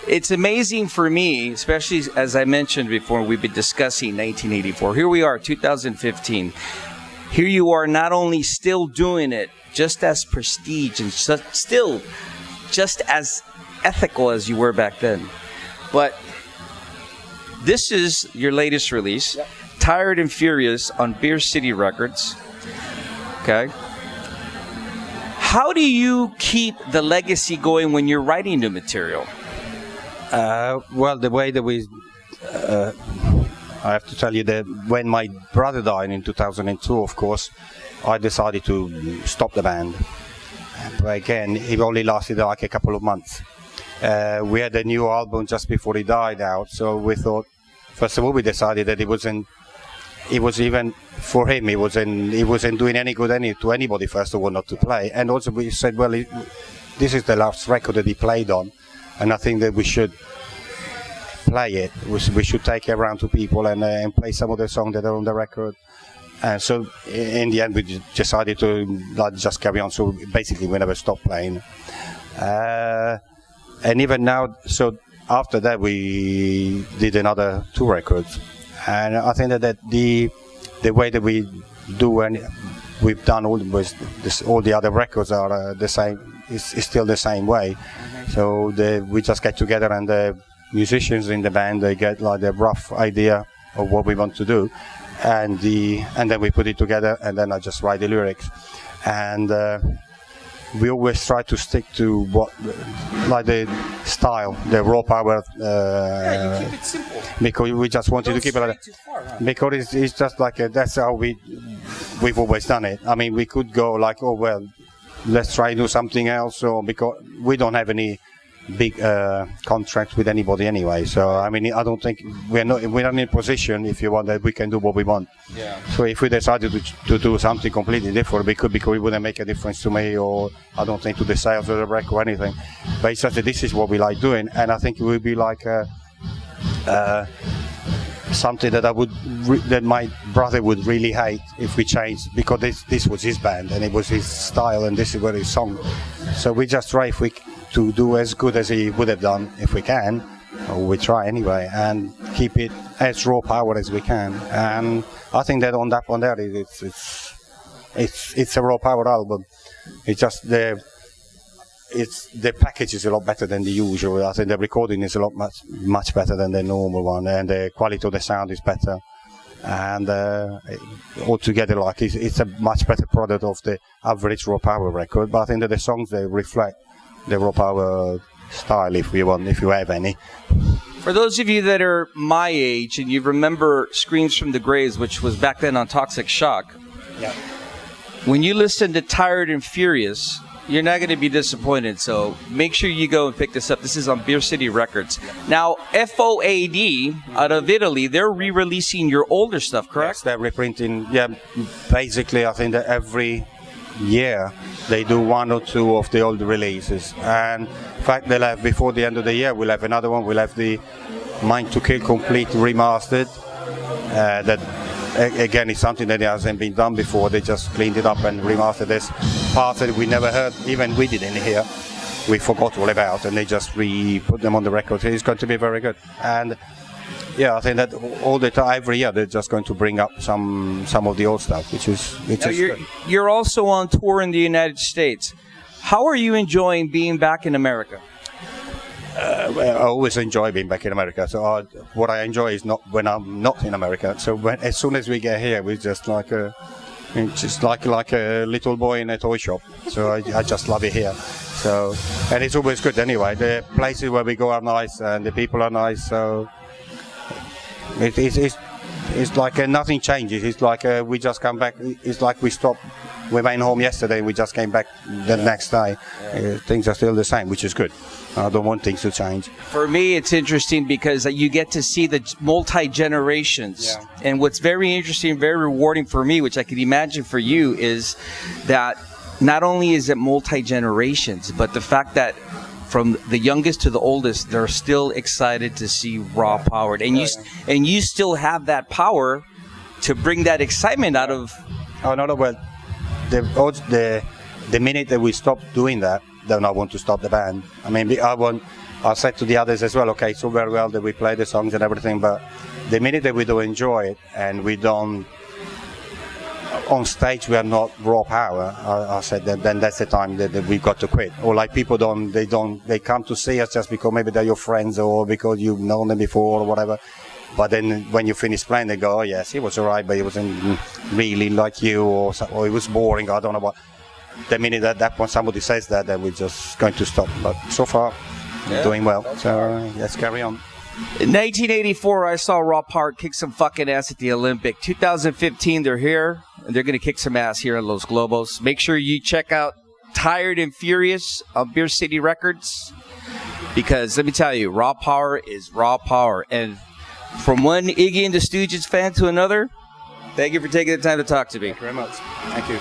it's amazing for me, especially as I mentioned before, we've been discussing 1984. Here we are, 2015. Here you are not only still doing it just as prestige and still just as ethical as you were back then. But this is your latest release, yep. Tired and Furious on Beer City Records. Okay. How do you keep the legacy going when you're writing new material? Well, the way that I have to tell you that when my brother died in 2002, of course, I decided to stop the band. But again, it only lasted like a couple of months. We had a new album just before he died out, so we thought, first of all, we decided that it was even for him, it wasn't doing any good to anybody, first of all, not to play. And also we said, well, this is the last record that he played on, and I think that we should play it. We should take it around to people and play some of the songs that are on the record. And so in the end, we decided to just carry on. So basically, we never stopped playing. And even now, so after that, we did another 2 records. And I think that the way that we do and we've done all the other records are the same. It's still the same way. Mm-hmm. So we just get together, and the musicians in the band, they get like the rough idea of what we want to do, and then we put it together, and then I just write the lyrics. And we always try to stick to what, like the style, the raw power. You keep it simple. Because we just wanted to keep it like that. Because it's just like that's how we've always done it. I mean, we could go like, oh well, let's try to do something else, or because we don't have any big contract with anybody anyway. So I mean, I don't think we're not in a position, if you want, that we can do what we want. Yeah. So if we decided to do something completely different, because it wouldn't make a difference to me, or I don't think to the sales of the record or anything. But it's just that this is what we like doing, and I think it would be like something that that my brother would really hate if we changed, because this was his band and it was his style and this is what his song. So we just try to do as good as he would have done if we can, or we try anyway, and keep it as raw power as we can. And I think that on there it's a raw power album. It's just the package is a lot better than the usual. I think the recording is a lot much better than the normal one, and the quality of the sound is better. And altogether, like it's a much better product of the average raw power record. But I think that the songs, they reflect the raw power style, if you have any. For those of you that are my age and you remember Screams from the Graves, which was back then on Toxic Shock, yeah. When you listen to Tired and Furious, you're not going to be disappointed. So make sure you go and pick this up. This is on Beer City Records. Now, FOAD out of Italy, they're re-releasing your older stuff, correct? Yes, they're reprinting. Yeah, basically, I think that every year they do 1 or 2 of the old releases. And in fact, they'll have, before the end of the year, we'll have another one. We'll have the Mind to Kill Complete remastered. That again is something that hasn't been done before. They just cleaned it up and remastered this parts that we never heard, even we didn't hear. We forgot all about, and they just put them on the record. It's going to be very good. And yeah, I think that all the time, every year, they're just going to bring up some of the old stuff, which is good. You're also on tour in the United States. How are you enjoying being back in America? I always enjoy being back in America. So what I enjoy is not when I'm not in America. So as soon as we get here, we're just like a little boy in a toy shop. So I just love it here. So, and it's always good anyway. The places where we go are nice and the people are nice. So it's like nothing changes. It's like we just come back. It's like we stopped. We went home yesterday. We just came back the next day. Things are still the same, which is good. I don't want things to change. For me, it's interesting because you get to see the multi-generations. Yeah. And what's very interesting, very rewarding for me, which I can imagine for you, is that not only is it multi-generations, but the fact that from the youngest to the oldest, they're still excited to see raw power. And you still have that power to bring that excitement out of... Oh, no, well, the minute that we stop doing that, then I want to stop the band. I mean, I said to the others as well, okay, it's all very well that we play the songs and everything, but the minute that we don't enjoy it and we don't, on stage we are not raw power, I said that then that's the time that we've got to quit. Or like people they come to see us just because maybe they're your friends or because you've known them before or whatever. But then when you finish playing, they go, oh yes, it was all right, but it wasn't really like you, or it was boring, I don't know what. The minute at that point somebody says that, then we're just going to stop. But so far, doing well. So let's carry on. In 1984, I saw Raw Power kick some fucking ass at the Olympic. 2015, they're here, and they're going to kick some ass here in Los Globos. Make sure you check out Tired and Furious on Beer City Records, because let me tell you, Raw Power is Raw Power. And from one Iggy and the Stooges fan to another, thank you for taking the time to talk to me. Thank you very much. Thank you.